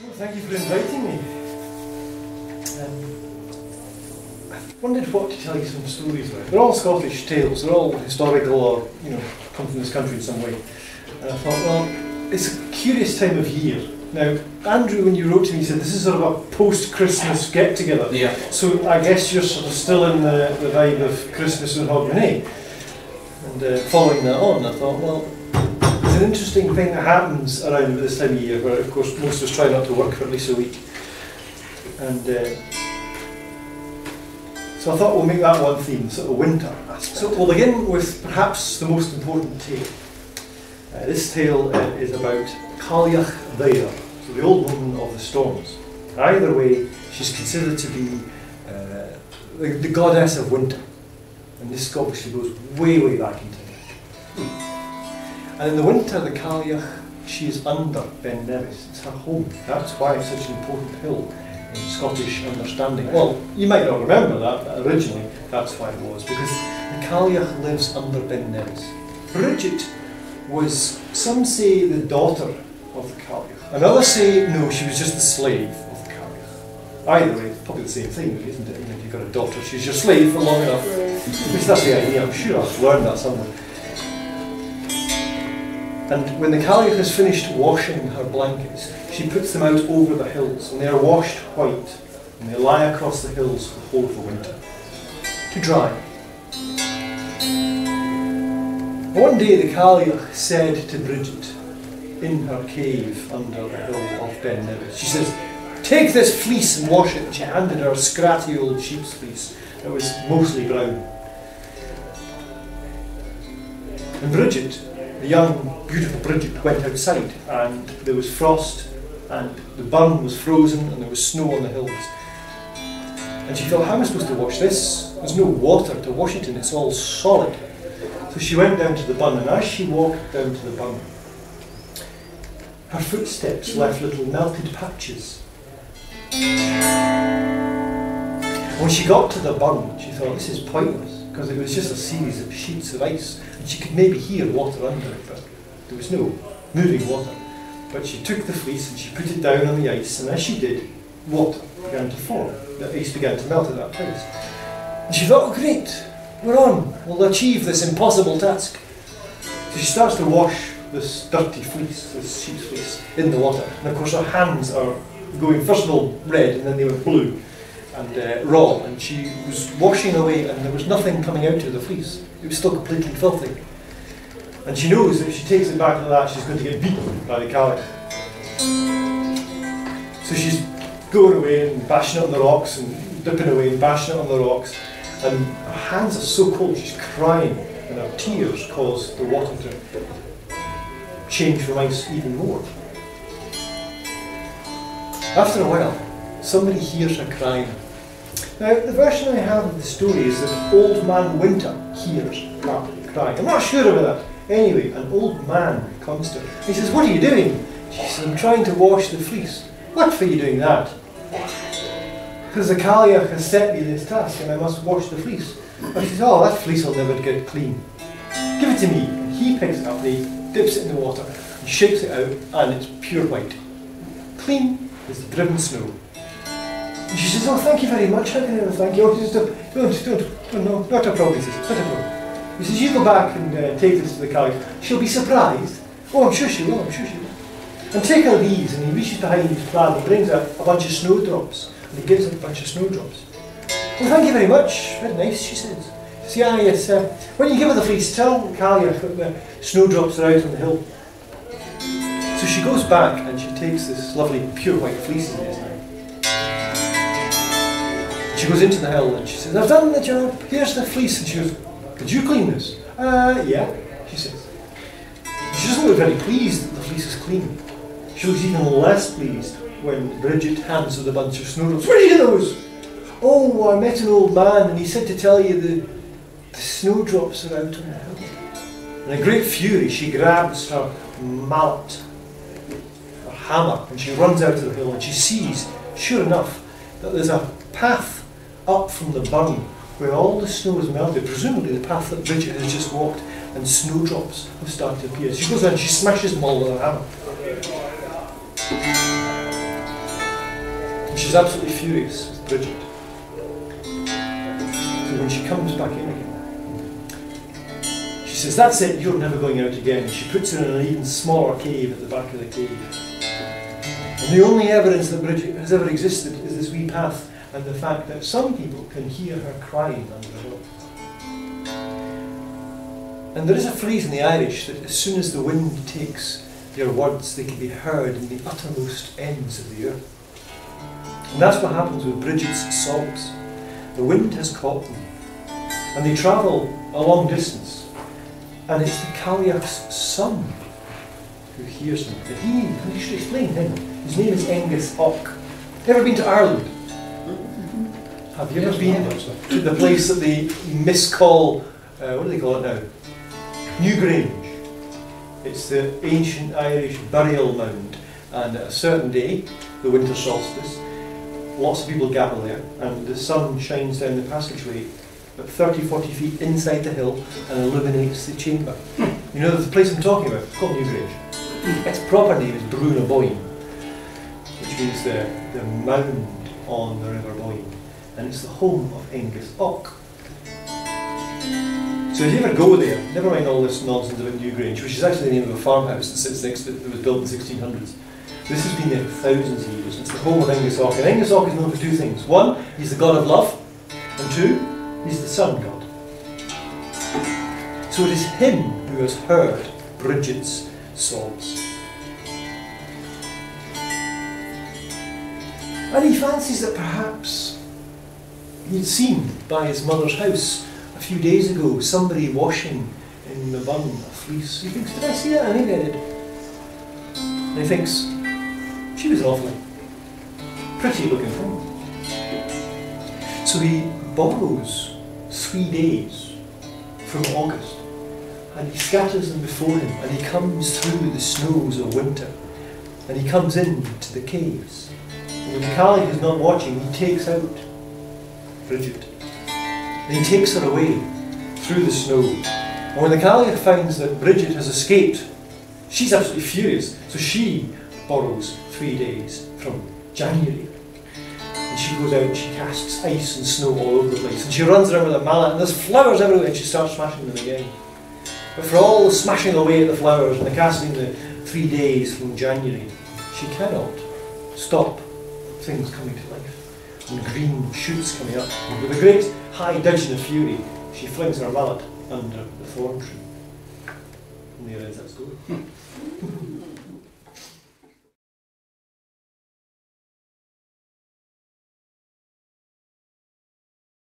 Well, thank you for inviting me. I wondered what to tell you some stories about. They're all Scottish tales, they're all historical or, come from this country in some way. And I thought, well, it's a curious time of year. Now, Andrew, when you wrote to me, said this is sort of a post-Christmas get-together. Yeah. So I guess you're sort of still in the vibe of Christmas with Hogmanay. And following that on, I thought, well, there's an interesting thing that happens around this time of year, where of course most of us try not to work for at least a week. And so I thought we'll make that one theme, sort of winter aspect. So we'll begin with perhaps the most important tale. This tale is about Cailleach Bheithir, so the old woman of the storms. Either way, she's considered to be the goddess of winter. And this obviously goes way, way back into it. And in the winter, the Cailleach, she is under Ben Nevis. It's her home. That's why it's such an important hill in Scottish understanding. Well, you might not remember that, but originally that's why it was, because the Cailleach lives under Ben Nevis. Bridget was, some say, the daughter of the Cailleach, and others say, no, she was just the slave of the Cailleach. Either way, it's probably the same thing, really, isn't it? If you've got a daughter, she's your slave for long enough. At least that's the idea. I'm sure I've learned that somewhere. And when the Cailleach has finished washing her blankets, she puts them out over the hills, and they are washed white, and they lie across the hills for the whole of the winter, to dry. One day the Cailleach said to Bridget, in her cave under the hill of Ben Nevis, she says, "Take this fleece and wash it." And she handed her a scratty old sheep's fleece that was mostly brown. And Bridget, the young, beautiful Bridget, went outside, and there was frost, and the burn was frozen, and there was snow on the hills. And she thought, how am I supposed to wash this? There's no water to wash it in, it's all solid. So she went down to the bun, and as she walked down to the bun, her footsteps left little melted patches. When she got to the bun, she thought, this is pointless, because it was just a series of sheets of ice, and she could maybe hear water under it, but there was no moving water. But she took the fleece and she put it down on the ice, and as she did, water began to form. The ice began to melt at that place. And she thought, oh great, we're on, we'll achieve this impossible task. So she starts to wash this dirty fleece, this sheep's fleece, in the water. And of course her hands are going first of all red, and then they went blue and raw, and she was washing away, and there was nothing coming out of the fleece. It was still completely filthy. And she knows that if she takes it back like that, she's going to get beaten by the Cailleach. So she's going away and bashing it on the rocks, and dipping away and bashing it on the rocks, and her hands are so cold, she's crying, and her tears cause the water to change from ice even more. After a while, somebody hears her crying. Now, the version I have of the story is that Old Man Winter hears her crying. I'm not sure about that. Anyway, an old man comes to her. He says, what are you doing? She says, I'm trying to wash the fleece. What for you doing that? Because the Cailleach has set me this task and I must wash the fleece. And she says, oh, that fleece will never get clean. Give it to me. And he picks it up and he dips it in the water and shakes it out, and it's pure white. Clean as the driven snow. And she says, oh, thank you very much. How can I ever thank you? Oh, don't, not a problem, he says, not a problem. He says, you go back and take this to the Cailleach. She'll be surprised. Oh, I'm sure she will, I'm sure she will. And take her these, and he reaches behind his plaid and brings out a bunch of snowdrops. And he gives her a bunch of snowdrops. Well, thank you very much. Very nice, she says. He says, yeah, yes, when you give her the fleece, tell Cailleach that the snowdrops are out on the hill. So she goes back and she takes this lovely pure white fleece in his hand. She goes into the hill and she says, I've done the job, here's the fleece. And she goes, did you clean this? Yeah, she says. She doesn't look very pleased that the fleece is clean. She looks even less pleased when Bridget hands her the bunch of snowdrops. Where did you get those? Oh, I met an old man and he said to tell you the snowdrops are out on the hill. In a great fury, she grabs her mallet, her hammer, and she runs out to the hill and she sees, sure enough, that there's a path up from the burn where all the snow is melted, presumably the path that Bridget has just walked, and snowdrops have started to appear. She goes down and she smashes them all with her hammer. she's absolutely furious with Bridget. So when she comes back in again, she says, "That's it, you're never going out again." And she puts her in an even smaller cave at the back of the cave. And the only evidence that Bridget has ever existed is this wee path and the fact that some people can hear her crying under the hill. And there is a phrase in the Irish that as soon as the wind takes their words, they can be heard in the uttermost ends of the earth. And that's what happens with Bridget's sobs. The wind has caught them, and they travel a long distance, and it's the Cailleach's son who hears them. And I should explain him. His name is Angus. Ever been to Ireland? Have you ever been to the place that they miscall, what do they call it now? Newgrange. It's the ancient Irish burial mound, and at a certain day, the winter solstice, lots of people gather there, and the sun shines down the passageway about 30-40 feet inside the hill and illuminates the chamber. You know the place I'm talking about? It's called Newgrange. Its proper name is Brúna Boyne, which means the mound on the River Boyne, and it's the home of Angus. So if you ever go there, never mind all this nonsense about Newgrange, which is actually the name of a farmhouse that sits next to it, that was built in the 1600s. This has been there for thousands of years. It's the home of Angus. And Angus is known for two things. One, he's the god of love, and two, he's the sun god. So it is him who has heard Bridget's sobs. And he fancies that perhaps he'd seen by his mother's house a few days ago somebody washing in the bun a fleece. He thinks, did I see that? I think I did. And he thinks, she was lovely, pretty looking thing. So he borrows 3 days from August, and he scatters them before him, and he comes through the snows of winter, and he comes into the caves. And when the Cailleach is not watching, he takes out Bridget, and he takes her away through the snow. And when the Cailleach finds that Bridget has escaped, she's absolutely furious, so she borrows 3 days from January. And she goes out and she casts ice and snow all over the place, and she runs around with a mallet, and there's flowers everywhere, and she starts smashing them again. But for all the smashing away at the flowers and the casting the 3 days from January, she cannot stop things coming to life and green shoots coming up. And with a great high dudgeon of fury, she flings her mallet under the thorn tree. And there ends that story.